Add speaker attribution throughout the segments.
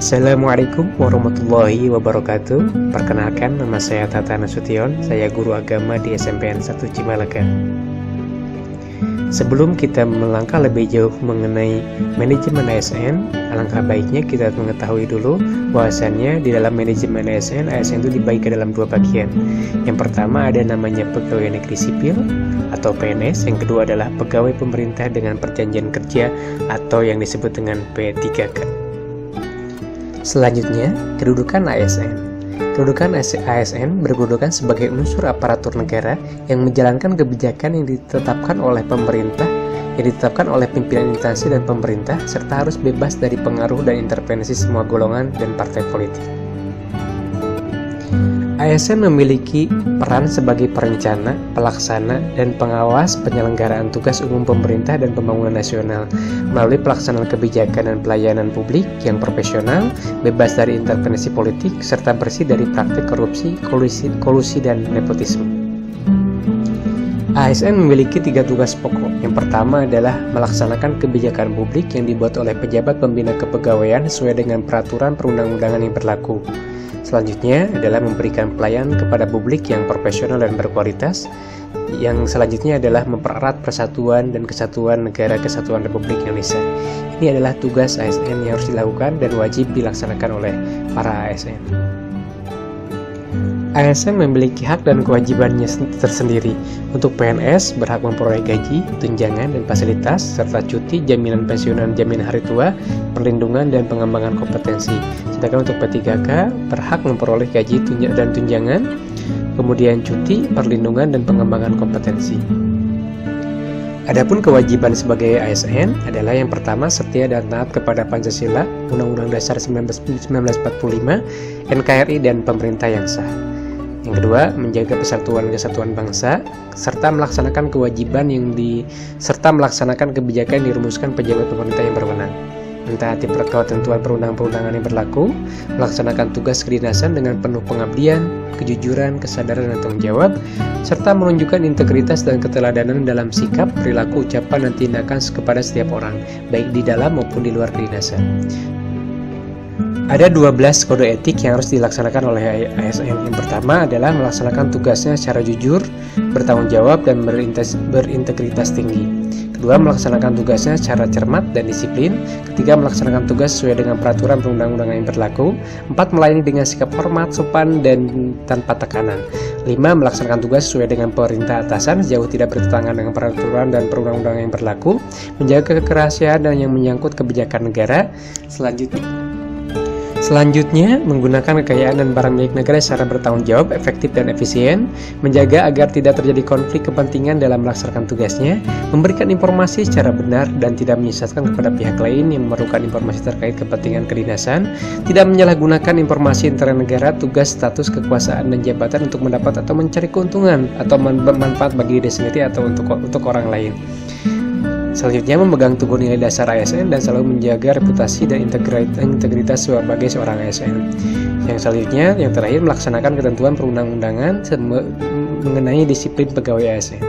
Speaker 1: Assalamualaikum warahmatullahi wabarakatuh. Perkenalkan, nama saya Tata Nasution. Saya guru agama di SMPN 1 Cimalaga. Sebelum kita melangkah lebih jauh mengenai manajemen ASN, alangkah baiknya kita mengetahui dulu bahwasannya di dalam manajemen ASN itu dibagi ke dalam dua bagian. Yang pertama ada namanya pegawai negeri sipil atau PNS, yang kedua adalah pegawai pemerintah dengan perjanjian kerja atau yang disebut dengan P3K. Selanjutnya, kedudukan ASN. Kedudukan ASN berkedudukan sebagai unsur aparatur negara yang menjalankan kebijakan yang ditetapkan oleh pemerintah, yang ditetapkan oleh pimpinan instansi dan pemerintah, serta harus bebas dari pengaruh dan intervensi semua golongan dan partai politik. ASN memiliki peran sebagai perencana, pelaksana, dan pengawas penyelenggaraan tugas umum pemerintah dan pembangunan nasional melalui pelaksanaan kebijakan dan pelayanan publik yang profesional, bebas dari intervensi politik, serta bersih dari praktik korupsi, kolusi, dan nepotisme. ASN memiliki 3 tugas pokok. Yang pertama adalah melaksanakan kebijakan publik yang dibuat oleh pejabat pembina kepegawaian sesuai dengan peraturan perundang-undangan yang berlaku. Selanjutnya adalah memberikan pelayanan kepada publik yang profesional dan berkualitas. Yang selanjutnya adalah mempererat persatuan dan kesatuan negara kesatuan Republik Indonesia. Ini adalah tugas ASN yang harus dilakukan dan wajib dilaksanakan oleh para ASN. ASN memiliki hak dan kewajibannya tersendiri. Untuk PNS, berhak memperoleh gaji, tunjangan, dan fasilitas, serta cuti, jaminan pensiunan, jaminan hari tua, perlindungan, dan pengembangan kompetensi. Sedangkan untuk P3K, berhak memperoleh gaji dan tunjangan, kemudian cuti, perlindungan, dan pengembangan kompetensi. Adapun kewajiban sebagai ASN adalah yang pertama, setia dan taat kepada Pancasila, Undang-Undang Dasar 1945, NKRI, dan pemerintah yang sah. Yang kedua, menjaga persatuan kesatuan bangsa serta melaksanakan melaksanakan kebijakan yang dirumuskan pejabat pemerintah yang berwenang. Mentaati ketentuan perundang-undangan yang berlaku, melaksanakan tugas kedinasan dengan penuh pengabdian, kejujuran, kesadaran, dan tanggung jawab, serta menunjukkan integritas dan keteladanan dalam sikap, perilaku, ucapan, dan tindakan kepada setiap orang, baik di dalam maupun di luar kedinasan. Ada 12 kode etik yang harus dilaksanakan oleh ASN. Yang pertama adalah melaksanakan tugasnya secara jujur, bertanggung jawab, dan berintegritas tinggi. Kedua, melaksanakan tugasnya secara cermat dan disiplin. Ketiga, melaksanakan tugas sesuai dengan peraturan perundang-undangan yang berlaku. 4, melayani dengan sikap hormat, sopan, dan tanpa tekanan. 5, melaksanakan tugas sesuai dengan perintah atasan sejauh tidak bertentangan dengan peraturan dan perundang-undangan yang berlaku. Menjaga kerahasiaan dan yang menyangkut kebijakan negara. Selanjutnya, menggunakan kekayaan dan barang milik negara secara bertanggung jawab, efektif, dan efisien, menjaga agar tidak terjadi konflik kepentingan dalam melaksanakan tugasnya, memberikan informasi secara benar dan tidak menyesatkan kepada pihak lain yang memerlukan informasi terkait kepentingan kedinasan, tidak menyalahgunakan informasi internal negara, tugas, status, kekuasaan, dan jabatan untuk mendapat atau mencari keuntungan atau manfaat bagi diri sendiri atau untuk orang lain. Selanjutnya, memegang teguh nilai dasar ASN dan selalu menjaga reputasi dan integritas sebagai seorang ASN. Yang selanjutnya, yang terakhir, melaksanakan ketentuan perundang-undangan mengenai disiplin pegawai ASN.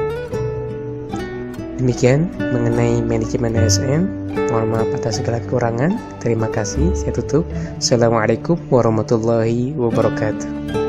Speaker 1: Demikian mengenai manajemen ASN. Mohon maaf atas segala kekurangan. Terima kasih. Saya tutup. Assalamualaikum warahmatullahi wabarakatuh.